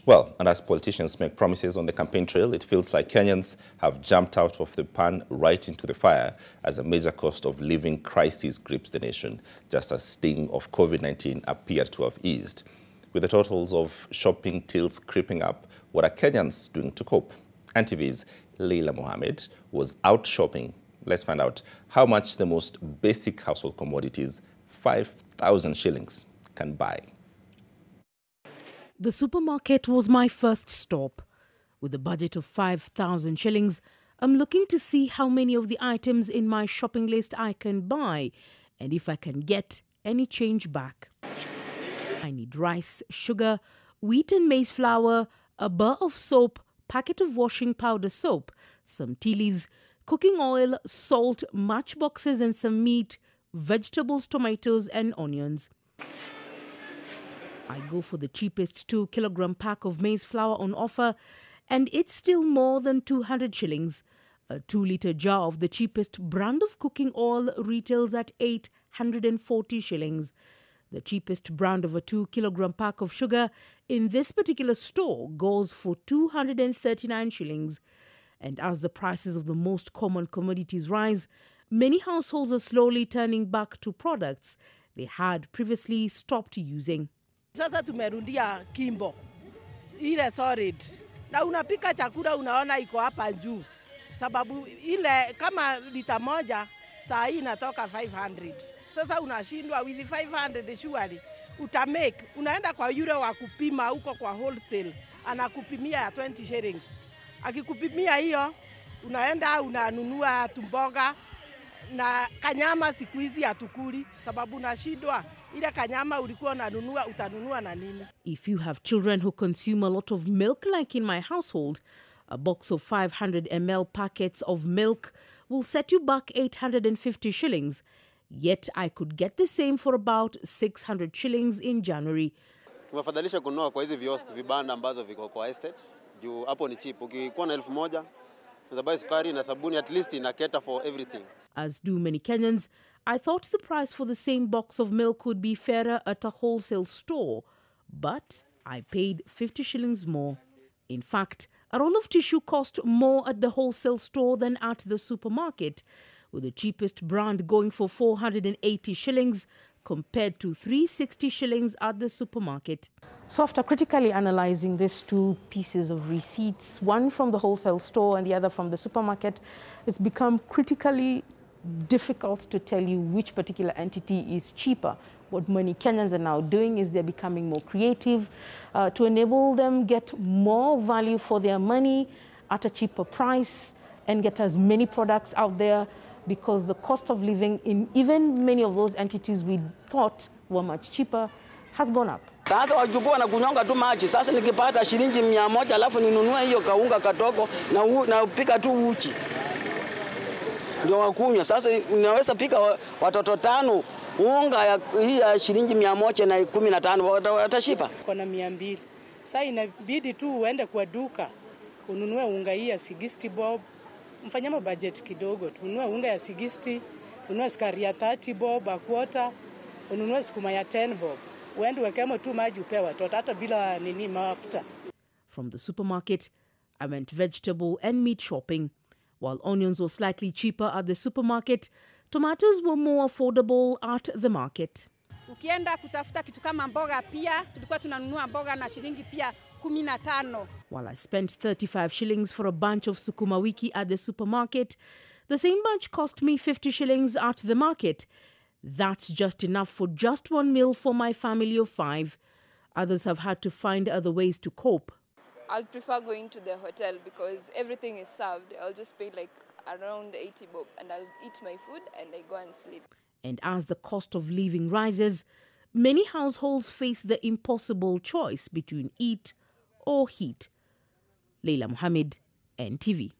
Well, and as politicians make promises on the campaign trail, it feels like Kenyans have jumped out of the pan right into the fire as a major cost of living crisis grips the nation, just as sting of COVID-19 appeared to have eased. With the totals of shopping tilts creeping up, what are Kenyans doing to cope? NTV's Leila Mohammed was out shopping. Let's find out how much the most basic household commodities, 5,000 shillings, can buy. The supermarket was my first stop. With a budget of 5,000 shillings, I'm looking to see how many of the items in my shopping list I can buy and if I can get any change back. I need rice, sugar, wheat and maize flour, a bar of soap, packet of washing powder soap, some tea leaves, cooking oil, salt, matchboxes and some meat, vegetables, tomatoes and onions. I go for the cheapest 2-kilogram pack of maize flour on offer, and it's still more than 200 shillings. A 2-litre jar of the cheapest brand of cooking oil retails at 840 shillings. The cheapest brand of a 2-kilogram pack of sugar in this particular store goes for 239 shillings. And as the prices of the most common commodities rise, many households are slowly turning back to products they had previously stopped using. Sasa tumerundia kimbo ile solid na unapika chakula unaona iko hapa juu, sababu ile kama lita moja saa hii inatoka 500. Sasa unashindwa with 500 surely utamake, unaenda kwa yule wa kupima huko kwa wholesale anakupimia 20 shillings. Akikupimia hiyo unaenda unanunua tumboga na kanyama siku hizi hatukuli sababu unashindwa ile kanyama ulikuwa unanunua utanunua na nini. If you have children who consume a lot of milk like in my household, a box of 500 ml packets of milk will set you back 850 shillings. Yet I could get the same for about 600 shillings in January. Tumefadhalisha kununua kwa hizi vibanda ambazo viko kwa estates. Juu hapo ni cheap. Ukikuwa na 1,000 unaweza sukari na sabuni, at least ina cater for everything. As do many Kenyans, I thought the price for the same box of milk would be fairer at a wholesale store, but I paid 50 shillings more. In fact, a roll of tissue cost more at the wholesale store than at the supermarket, with the cheapest brand going for 480 shillings compared to 360 shillings at the supermarket. So after critically analysing these two pieces of receipts, one from the wholesale store and the other from the supermarket, it's become critically difficult to tell you which particular entity is cheaper. What many Kenyans are now doing is they're becoming more creative to enable them get more value for their money at a cheaper price and get as many products out there, because the cost of living in even many of those entities we thought were much cheaper has gone up. Sasa wajukua na kunyonga tu maji. Sasa nikipata shilingi 100 alafu ninunue hiyo kaunga katoko na upika tu uchi ndio wakunywa. Sasa unaweza pika watoto 5 unga ya shilingi 115 watashipa. Kuna 200. Sasa inabidi tu uende kwa duka ununue unga hii ya 60 bob. Mfanyama budget kidogo, tununue unga ya 60, ununue sukari ya 30 bob a quarter, ununue sukuma ya 10 bob. Uende wekemo tu maji upewe watoto hata bila nini mafuta. From the supermarket, I went vegetable and meat shopping. While onions were slightly cheaper at the supermarket, tomatoes were more affordable at the market. Ukienda kutafuta kitu kama mboga pia, tulikuwa tunanunua mboga na shilingi pia 15. While I spent 35 shillings for a bunch of sukuma wiki at the supermarket, the same bunch cost me 50 shillings at the market. That's just enough for just one meal for my family of 5. Others have had to find other ways to cope. I'll prefer going to the hotel because everything is served. I'll just pay like around 80 bob and I'll eat my food and I go and sleep. And as the cost of living rises, many households face the impossible choice between eat or heat. Leila Mohammed, NTV.